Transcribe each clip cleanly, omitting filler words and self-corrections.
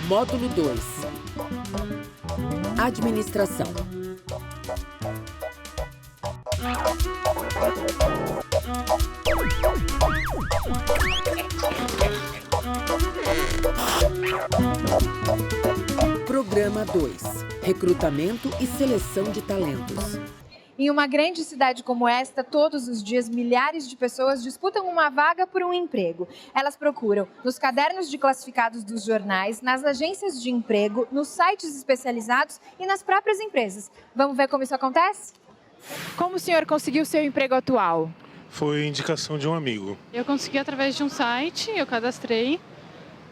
Módulo 2. Administração. Programa 2. Recrutamento e seleção de talentos. Em uma grande cidade como esta, todos os dias milhares de pessoas disputam uma vaga por um emprego. Elas procuram nos cadernos de classificados dos jornais, nas agências de emprego, nos sites especializados e nas próprias empresas. Vamos ver como isso acontece? Como o senhor conseguiu seu emprego atual? Foi indicação de um amigo. Eu consegui através de um site, eu cadastrei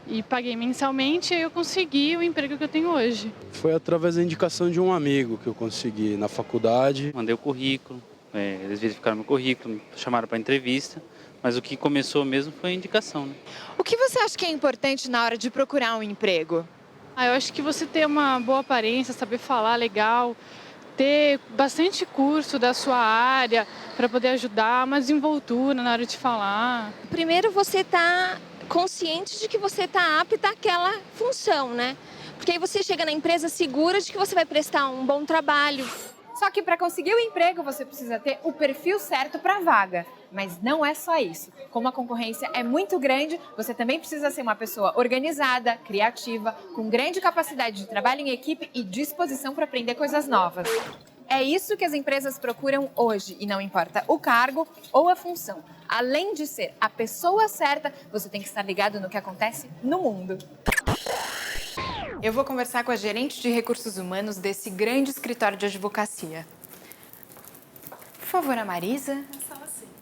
e paguei mensalmente e eu consegui o emprego que eu tenho hoje. Foi através da indicação de um amigo que eu consegui na faculdade. Mandei o currículo, eles verificaram meu currículo, chamaram para entrevista, mas o que começou mesmo foi a indicação, né? O que você acha que é importante na hora de procurar um emprego? Eu acho que você ter uma boa aparência, saber falar legal, ter bastante curso da sua área para poder ajudar, uma desenvoltura na hora de falar. Primeiro você está consciente de que você está apta àquela função, né? Porque aí você chega na empresa segura de que você vai prestar um bom trabalho. Só que para conseguir o emprego você precisa ter o perfil certo para a vaga. Mas não é só isso. Como a concorrência é muito grande, você também precisa ser uma pessoa organizada, criativa, com grande capacidade de trabalho em equipe e disposição para aprender coisas novas. É isso que as empresas procuram hoje e não importa o cargo ou a função. Além de ser a pessoa certa, você tem que estar ligado no que acontece no mundo. Eu vou conversar com a gerente de recursos humanos desse grande escritório de advocacia. Por favor, a Marisa.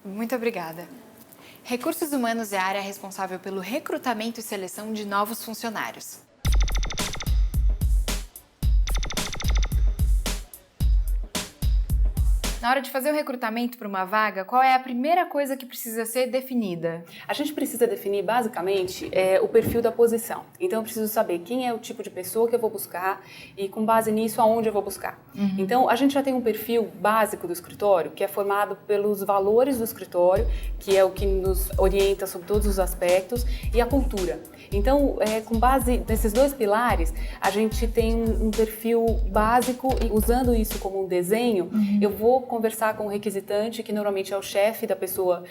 Muito obrigada. Recursos humanos é a área responsável pelo recrutamento e seleção de novos funcionários. Na hora de fazer o recrutamento para uma vaga, qual é a primeira coisa que precisa ser definida? A gente precisa definir, basicamente, o perfil da posição. Então, eu preciso saber quem é o tipo de pessoa que eu vou buscar e, com base nisso, aonde eu vou buscar. Então, a gente já tem um perfil básico do escritório, que é formado pelos valores do escritório, que é o que nos orienta sobre todos os aspectos, e a cultura. Então, com base nesses dois pilares, a gente tem um perfil básico e, usando isso como um desenho, eu vou conversar com o requisitante, que normalmente é o chefe da pessoa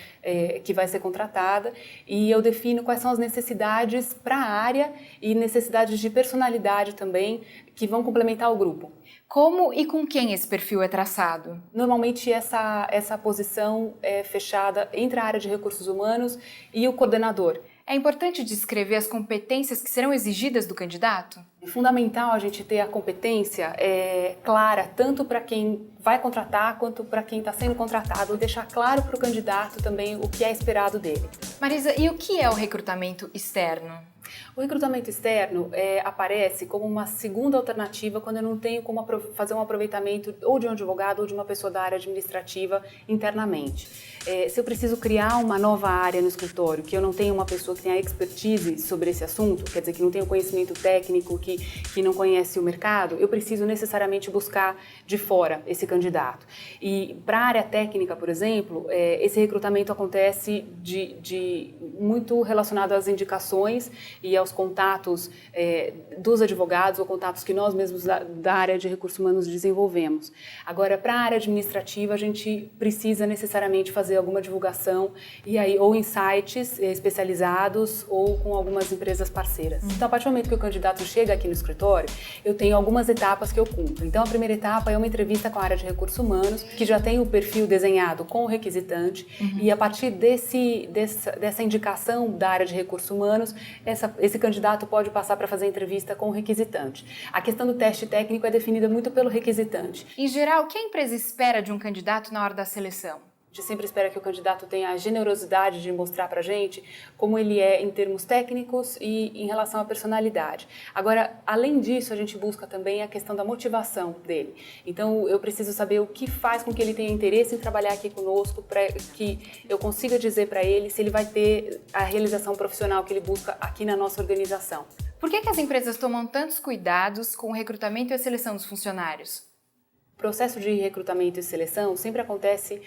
que vai ser contratada, e eu defino quais são as necessidades para a área e necessidades de personalidade também, que vão complementar o grupo. Como e com quem esse perfil é traçado? Normalmente essa posição é fechada entre a área de recursos humanos e o coordenador. É importante descrever as competências que serão exigidas do candidato? É fundamental a gente ter a competência clara, tanto para quem vai contratar quanto para quem está sendo contratado, deixar claro para o candidato também o que é esperado dele. Marisa, e o que é o recrutamento externo? O recrutamento externo aparece como uma segunda alternativa quando eu não tenho como fazer um aproveitamento ou de um advogado ou de uma pessoa da área administrativa internamente. Se eu preciso criar uma nova área no escritório, que eu não tenho uma pessoa que tenha expertise sobre esse assunto, quer dizer, que não tenha conhecimento técnico, que não conhece o mercado, eu preciso necessariamente buscar de fora esse candidato. E para a área técnica, por exemplo, esse recrutamento acontece muito relacionado às indicações e aos contatos dos advogados ou contatos que nós mesmos da área de recursos humanos desenvolvemos. Agora, para a área administrativa, a gente precisa necessariamente fazer alguma divulgação e aí ou em sites especializados ou com algumas empresas parceiras. Então, a partir do momento que o candidato chega aqui no escritório, eu tenho algumas etapas que eu cumpro. Então, a primeira etapa é uma entrevista com a área de recursos humanos, que já tem o perfil desenhado com o requisitante e a partir dessa indicação da área de recursos humanos, esse candidato pode passar para fazer entrevista com o requisitante. A questão do teste técnico é definida muito pelo requisitante. Em geral, o que a empresa espera de um candidato na hora da seleção? A gente sempre espera que o candidato tenha a generosidade de mostrar para a gente como ele é em termos técnicos e em relação à personalidade. Agora, além disso, a gente busca também a questão da motivação dele. Então, eu preciso saber o que faz com que ele tenha interesse em trabalhar aqui conosco, para que eu consiga dizer para ele se ele vai ter a realização profissional que ele busca aqui na nossa organização. Por que as empresas tomam tantos cuidados com o recrutamento e a seleção dos funcionários? O processo de recrutamento e seleção sempre acontece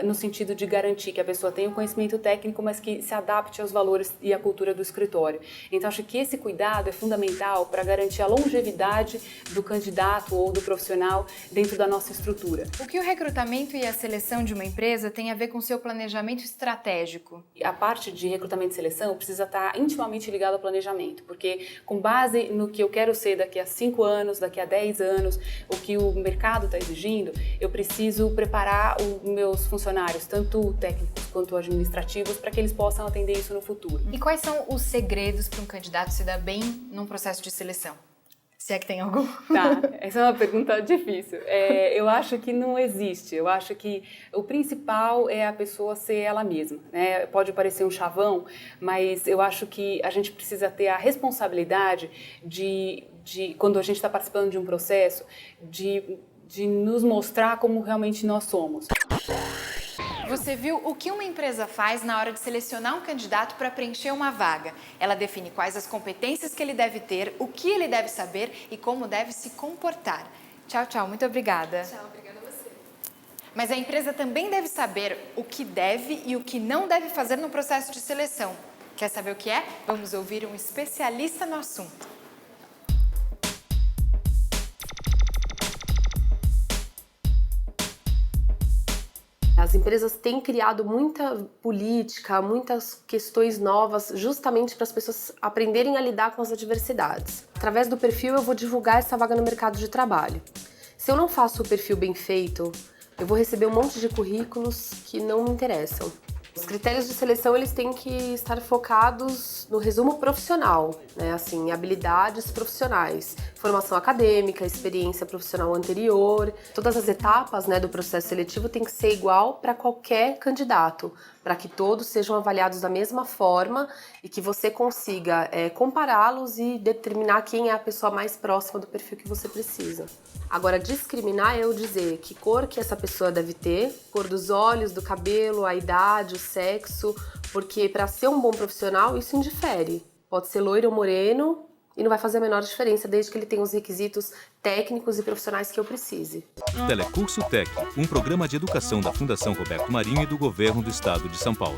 no sentido de garantir que a pessoa tenha um conhecimento técnico, mas que se adapte aos valores e à cultura do escritório. Então, acho que esse cuidado é fundamental para garantir a longevidade do candidato ou do profissional dentro da nossa estrutura. O que o recrutamento e a seleção de uma empresa tem a ver com o seu planejamento estratégico? A parte de recrutamento e seleção precisa estar intimamente ligada ao planejamento, porque com base no que eu quero ser daqui a 5 anos, daqui a 10 anos, o que o mercado está exigindo, eu preciso preparar os meus funcionários, tanto técnicos quanto administrativos, para que eles possam atender isso no futuro. E quais são os segredos para um candidato se dar bem num processo de seleção? Se é que tem algum? Tá, essa é uma pergunta difícil. Eu acho que não existe. Eu acho que o principal é a pessoa ser ela mesma, né? Pode parecer um chavão, mas eu acho que a gente precisa ter a responsabilidade de quando a gente está participando de um processo, de nos mostrar como realmente nós somos. Você viu o que uma empresa faz na hora de selecionar um candidato para preencher uma vaga. Ela define quais as competências que ele deve ter, o que ele deve saber e como deve se comportar. Tchau, tchau. Muito obrigada. Tchau, obrigada a você. Mas a empresa também deve saber o que deve e o que não deve fazer no processo de seleção. Quer saber o que é? Vamos ouvir um especialista no assunto. As empresas têm criado muita política, muitas questões novas, justamente para as pessoas aprenderem a lidar com as adversidades. Através do perfil, eu vou divulgar essa vaga no mercado de trabalho. Se eu não faço o perfil bem feito, eu vou receber um monte de currículos que não me interessam. Os critérios de seleção, eles têm que estar focados no resumo profissional, né? Assim, habilidades profissionais, formação acadêmica, experiência profissional anterior. Todas as etapas, né, do processo seletivo têm que ser igual para qualquer candidato, para que todos sejam avaliados da mesma forma e que você consiga compará-los e determinar quem é a pessoa mais próxima do perfil que você precisa. Agora, discriminar é eu dizer que cor que essa pessoa deve ter, cor dos olhos, do cabelo, a idade, o sexo, porque para ser um bom profissional isso indifere. Pode ser loiro ou moreno e não vai fazer a menor diferença desde que ele tenha os requisitos técnicos e profissionais que eu precise. Telecurso Tec, um programa de educação da Fundação Roberto Marinho e do Governo do Estado de São Paulo.